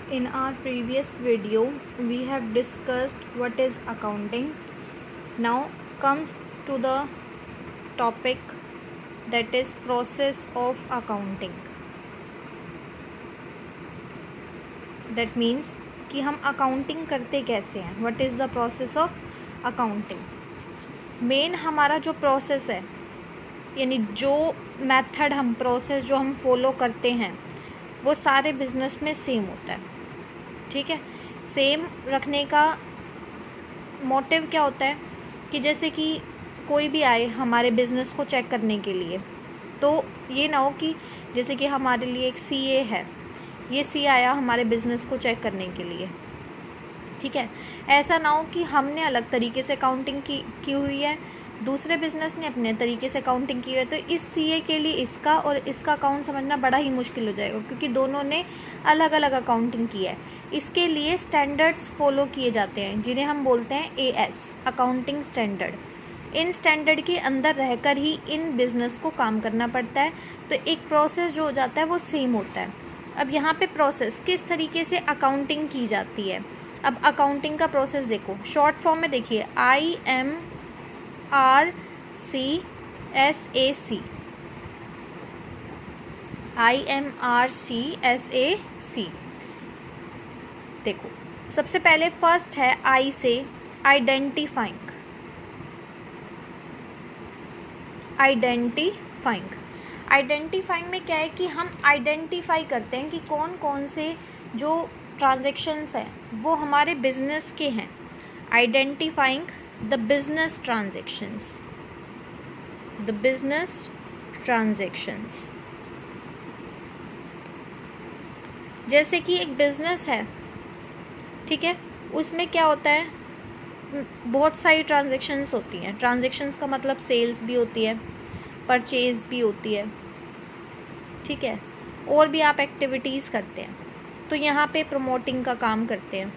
In our previous video, we have discussed what is accounting. Now comes to the topic that is process of accounting. That means कि हम accounting करते कैसे हैं. What is the process of accounting? Main हमारा जो process है, यानी जो मेथड हम प्रोसेस जो हम फॉलो करते हैं वो सारे बिजनेस में सेम होता है. ठीक है, सेम रखने का मोटिव क्या होता है कि जैसे कि कोई भी आए हमारे बिज़नेस को चेक करने के लिए, तो ये ना हो कि जैसे कि हमारे लिए एक सीए है, ये सी आया हमारे बिज़नेस को चेक करने के लिए. ठीक है, ऐसा ना हो कि हमने अलग तरीके से अकाउंटिंग की हुई है, दूसरे बिज़नेस ने अपने तरीके से अकाउंटिंग की है, तो इस सीए के लिए इसका और इसका अकाउंट समझना बड़ा ही मुश्किल हो जाएगा, क्योंकि दोनों ने अलग अलग अकाउंटिंग की है. इसके लिए स्टैंडर्ड्स फॉलो किए जाते हैं जिन्हें हम बोलते हैं as, accounting standard. In standard के अंदर रहकर ही इन बिज़नेस को काम करना पड़ता है, तो एक प्रोसेस जो हो जाता है वो सेम होता है. अब यहाँ पे प्रोसेस किस तरीके से अकाउंटिंग की जाती है. अब अकाउंटिंग का प्रोसेस देखो, शॉर्ट फॉर्म में देखिए, IMRCSAC. देखो, सबसे पहले फर्स्ट है आई से आइडेंटिफाइंग. आइडेंटिफाइंग में क्या है कि हम आइडेंटिफाई करते हैं कि कौन कौन से जो ट्रांजैक्शंस हैं वो हमारे बिजनेस के हैं. Identifying the business transactions. जैसे कि एक बिजनेस है, ठीक है, उसमें क्या होता है, बहुत सारी ट्रांजैक्शंस होती हैं. ट्रांजैक्शंस का मतलब सेल्स भी होती है, परचेज भी होती है. ठीक है, और भी आप एक्टिविटीज़ करते हैं, तो यहाँ पे प्रमोटिंग का काम करते हैं,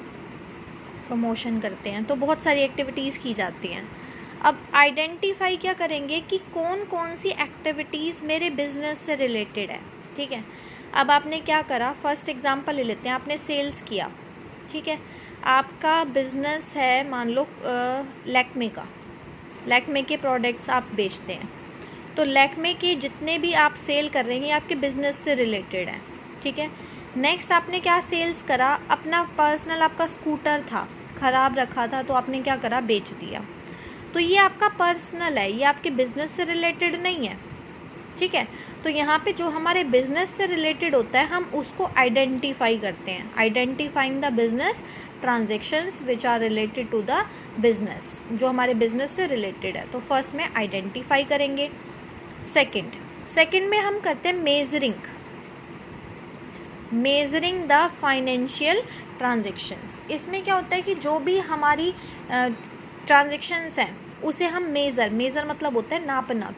प्रमोशन करते हैं, तो बहुत सारी एक्टिविटीज़ की जाती हैं. अब आइडेंटिफाई क्या करेंगे कि कौन कौन सी एक्टिविटीज़ मेरे बिजनेस से रिलेटेड है. ठीक है, अब आपने क्या करा, फर्स्ट एग्जांपल ले लेते हैं, आपने सेल्स किया. ठीक है, आपका बिजनेस है मान लो लैक्मे का, लैक्मे के प्रोडक्ट्स आप बेचते हैं, तो लैक्मे के जितने भी आप सेल कर रहे हैं आपके बिजनेस से रिलेटेड हैं. ठीक है, नेक्स्ट आपने क्या सेल्स करा, अपना पर्सनल आपका स्कूटर था, ख़राब रखा था, तो आपने क्या करा, बेच दिया. तो ये आपका पर्सनल है, ये आपके बिजनेस से रिलेटेड नहीं है. ठीक है, तो यहाँ पे जो हमारे बिजनेस से रिलेटेड होता है हम उसको आइडेंटिफाई करते हैं. Identifying the business transactions which are related to the business, जो हमारे बिजनेस से रिलेटेड है. तो फर्स्ट में आइडेंटिफाई करेंगे. सेकंड में हम करते हैं मेजरिंग द फाइनेंशियल ट्रांजैक्शंस. इसमें क्या होता है कि जो भी हमारी ट्रांजैक्शंस हैं उसे हम मेज़र मतलब होता है नापना,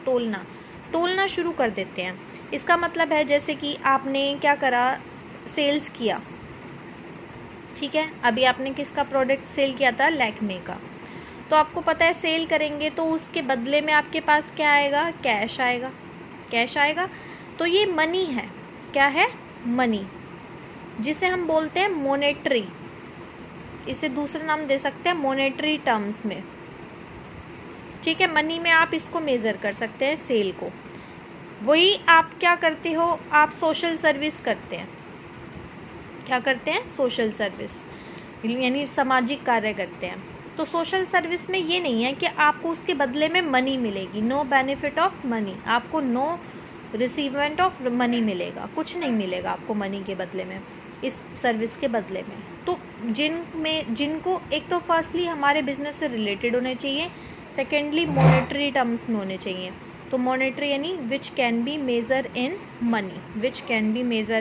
तोलना शुरू कर देते हैं. इसका मतलब है जैसे कि आपने क्या करा, सेल्स किया. ठीक है, अभी आपने किसका प्रोडक्ट सेल किया था, लैक्मे का. तो आपको पता है सेल करेंगे तो उसके बदले में आपके पास क्या आएगा, कैश आएगा. तो ये मनी है, क्या है, मनी, जिसे हम बोलते हैं मोनेटरी. इसे दूसरा नाम दे सकते हैं मोनेटरी टर्म्स में. ठीक है, मनी में आप इसको मेज़र कर सकते हैं, सेल को. वही आप क्या करते हो, आप सोशल सर्विस करते हैं. क्या करते हैं, सोशल सर्विस, यानी सामाजिक कार्य करते हैं. तो सोशल सर्विस में ये नहीं है कि आपको उसके बदले में मनी मिलेगी, नो बेनिफिट ऑफ मनी, आपको नो रिसीवमेंट ऑफ मनी मिलेगा, कुछ नहीं मिलेगा आपको मनी के बदले में, इस सर्विस के बदले में. तो जिनको एक तो फर्स्टली हमारे बिजनेस से रिलेटेड होने चाहिए, सेकेंडली मॉनेटरी टर्म्स में होने चाहिए. तो मॉनेटरी यानी which can be measure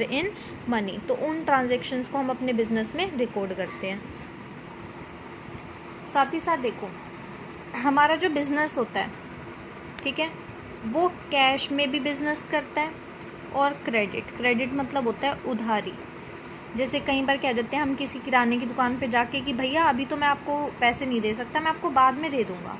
in money, तो उन ट्रांजैक्शंस को हम अपने बिजनेस में रिकॉर्ड करते हैं. साथ ही साथ देखो, हमारा जो बिज़नेस होता है, ठीक है, वो कैश में भी बिज़नेस करता है और क्रेडिट मतलब होता है उधारी. जैसे कई बार कह देते हैं हम किसी किराने की दुकान पे जाके कि भैया अभी तो मैं आपको पैसे नहीं दे सकता, मैं आपको बाद में दे दूँगा.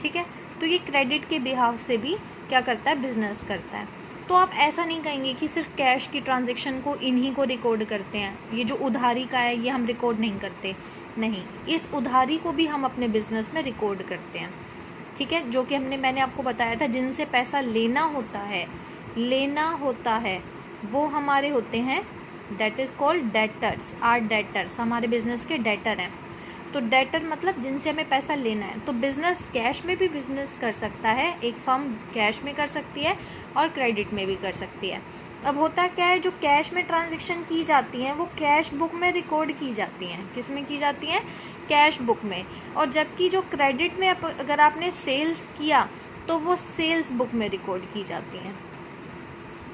ठीक है, तो ये क्रेडिट के बिहाव से भी क्या करता है, बिजनेस करता है. तो आप ऐसा नहीं कहेंगे कि सिर्फ कैश की ट्रांजैक्शन को इन्हीं को रिकॉर्ड करते हैं, ये जो उधारी का है ये हम रिकॉर्ड नहीं करते, नहीं, इस उधारी को भी हम अपने बिजनेस में रिकॉर्ड करते हैं, ठीक है। जो कि मैंने आपको बताया था, जिनसे पैसा लेना होता है वो हमारे होते हैं, that is called debtors, are debtors, हमारे बिजनेस के डेटर हैं। तो डेटर मतलब जिनसे हमें पैसा लेना है। तो बिजनेस कैश में भी बिजनेस कर सकता है, एक फर्म कैश में कर सकती है और क्रेडिट में भी कर सकती है। अब होता क्या है, जो कैश में ट्रांजैक्शन की जाती हैं वो कैश बुक में रिकॉर्ड की जाती हैं। किस में की जाती हैं? कैश बुक में। और जबकि जो क्रेडिट में अगर आपने सेल्स किया तो वो सेल्स बुक में रिकॉर्ड की जाती हैं,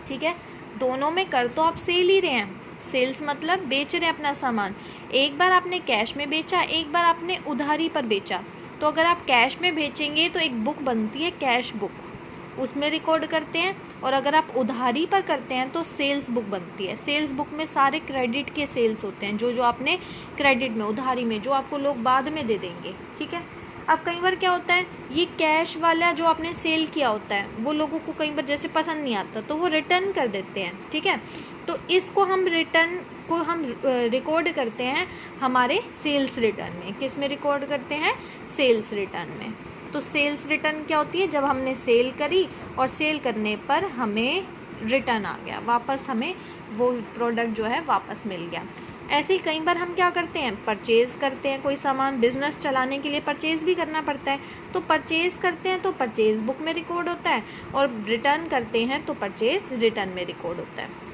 ठीक है। दोनों में कर तो आप सेल ही रहे हैं, सेल्स मतलब बेच रहे हैं अपना सामान। एक बार आपने कैश में बेचा, एक बार आपने उधारी पर बेचा। तो अगर आप कैश में बेचेंगे तो एक बुक बनती है कैश बुक, उसमें रिकॉर्ड करते हैं। और अगर आप उधारी पर करते हैं तो सेल्स बुक बनती है। सेल्स बुक में सारे क्रेडिट के सेल्स होते हैं, जो आपने क्रेडिट में, उधारी में, जो आपको लोग बाद में दे देंगे, ठीक है। अब कई बार क्या होता है, ये कैश वाला जो आपने सेल किया होता है वो लोगों को कई बार जैसे पसंद नहीं आता तो वो रिटर्न कर देते हैं, ठीक है। तो इसको हम रिटर्न को हम रिकॉर्ड करते हैं हमारे सेल्स रिटर्न में। किस में रिकॉर्ड करते हैं? सेल्स रिटर्न में। तो सेल्स रिटर्न क्या होती है? जब हमने सेल करी और सेल करने पर हमें रिटर्न आ गया, वापस हमें वो प्रोडक्ट जो है वापस मिल गया। ऐसे ही कई बार हम क्या करते हैं, परचेज़ करते हैं कोई सामान, बिजनेस चलाने के लिए परचेज़ भी करना पड़ता है। तो परचेज़ करते हैं तो परचेज़ बुक में रिकॉर्ड होता है, और रिटर्न करते हैं तो परचेज़ रिटर्न में रिकॉर्ड होता है।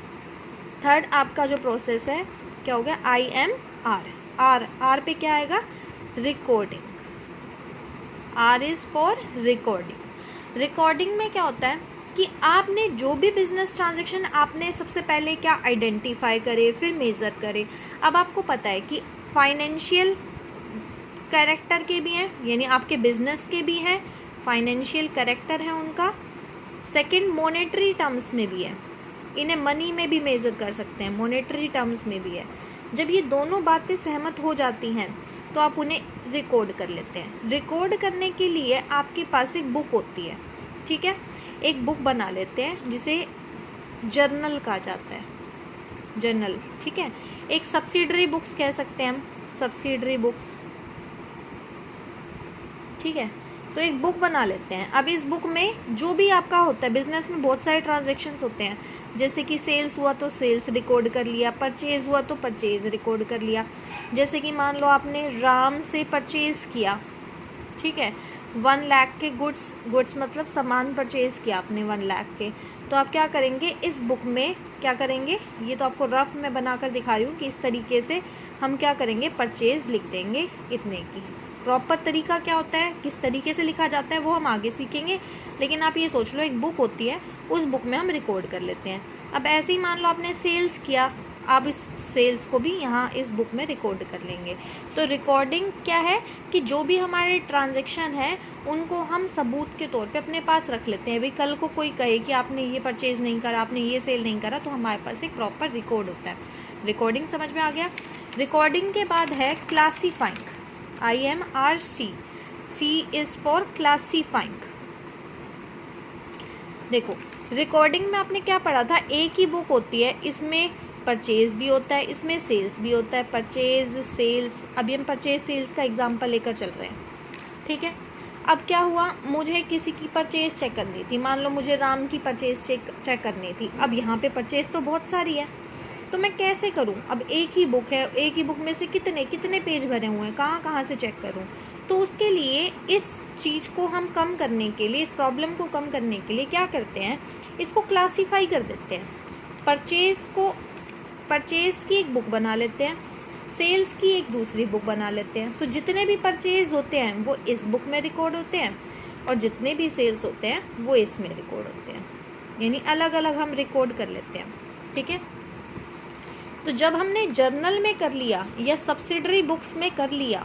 थर्ड आपका जो प्रोसेस है क्या हो गया? IMR। आर पे क्या आएगा? Recording. R is for recording. Recording में क्या होता है कि आपने जो भी बिजनेस ट्रांजैक्शन आपने सबसे पहले क्या आइडेंटिफाई करे, फिर मेज़र करे। अब आपको पता है कि फाइनेंशियल कैरेक्टर के भी हैं, यानी आपके बिजनेस के भी हैं, फाइनेंशियल कैरेक्टर है उनका। सेकंड, मॉनेटरी टर्म्स में भी है, इन्हें मनी में भी मेज़र कर सकते हैं, मॉनेटरी टर्म्स में भी है। जब ये दोनों बातें सहमत हो जाती हैं तो आप उन्हें रिकॉर्ड कर लेते हैं। रिकॉर्ड करने के लिए आपके पास एक बुक होती है, ठीक है। एक बुक बना लेते हैं जिसे जर्नल कहा जाता है, जर्नल, ठीक है। एक सब्सिडरी बुक्स कह सकते हैं हम, सब्सिडरी बुक्स, ठीक है। तो एक बुक बना लेते हैं। अब इस बुक में जो भी आपका होता है, बिजनेस में बहुत सारे ट्रांजैक्शंस होते हैं, जैसे कि सेल्स हुआ तो सेल्स रिकॉर्ड कर लिया, परचेज़ हुआ तो परचेज़ रिकॉर्ड कर लिया। जैसे कि मान लो आपने राम से परचेज़ किया, ठीक है, 1 लाख के गुड्स मतलब सामान परचेज़ किया आपने 1 लाख के। तो आप क्या करेंगे, इस बुक में क्या करेंगे, ये तो आपको रफ में बनाकर दिखा रही हूँ कि इस तरीके से हम क्या करेंगे, परचेज़ लिख देंगे इतने की। प्रॉपर तरीका क्या होता है, किस तरीके से लिखा जाता है, वो हम आगे सीखेंगे। लेकिन आप ये सोच लो, एक बुक होती है, उस बुक में हम रिकॉर्ड कर लेते हैं। अब ऐसे ही मान लो आपने सेल्स किया, आप इस सेल्स को भी यहाँ इस बुक में रिकॉर्ड कर लेंगे। तो रिकॉर्डिंग क्या है कि जो भी हमारे ट्रांजैक्शन है उनको हम सबूत के तौर पे अपने पास रख लेते हैं। भाई कल को कोई कहे कि आपने ये परचेज़ नहीं करा, आपने ये सेल नहीं करा, तो हमारे पास एक प्रॉपर रिकॉर्ड होता है। रिकॉर्डिंग समझ में आ गया। रिकॉर्डिंग के बाद है classifying, IMRC। C is for classifying. देखो रिकॉर्डिंग में आपने क्या पढ़ा था, एक ही बुक होती है, इसमें परचेज़ भी होता है, इसमें सेल्स भी होता है। परचेज़ सेल्स, अभी हम परचेज़ सेल्स का एग्जांपल लेकर चल रहे हैं, ठीक है। अब क्या हुआ, मुझे किसी की परचेज़ चेक करनी थी, मान लो मुझे राम की परचेज़ चेक करनी थी। अब यहाँ पे परचेज़ तो बहुत सारी है, तो मैं कैसे करूँ? अब एक ही बुक है, एक ही बुक में से कितने पेज भरे हुए हैं, कहाँ से चेक करूँ? तो उसके लिए इस चीज़ को हम कम करने के लिए, इस प्रॉब्लम को कम करने के लिए क्या करते हैं, इसको क्लासीफाई कर देते हैं। परचेज़ की एक बुक बना लेते हैं, सेल्स की एक दूसरी बुक बना लेते हैं। तो जितने भी परचेज़ होते हैं वो इस बुक में रिकॉर्ड होते हैं, और जितने भी सेल्स होते हैं वो इसमें रिकॉर्ड होते हैं, यानी अलग अलग हम रिकॉर्ड कर लेते हैं, ठीक है। तो जब हमने जर्नल में कर लिया या सब्सिडरी बुक्स में कर लिया,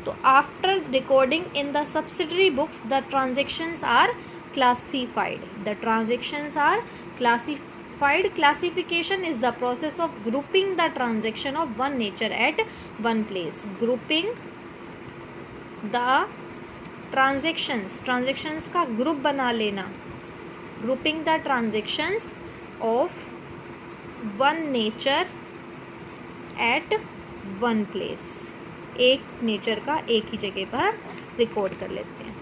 तो after recording in the subsidiary books the transactions are classified. The transactions are classified. Classification is the process of grouping the transaction of one nature at one place. Grouping the transactions का group बना लेना grouping the transactions of one nature eight one place, एक nature का एक ही जगह पर record कर लेते हैं।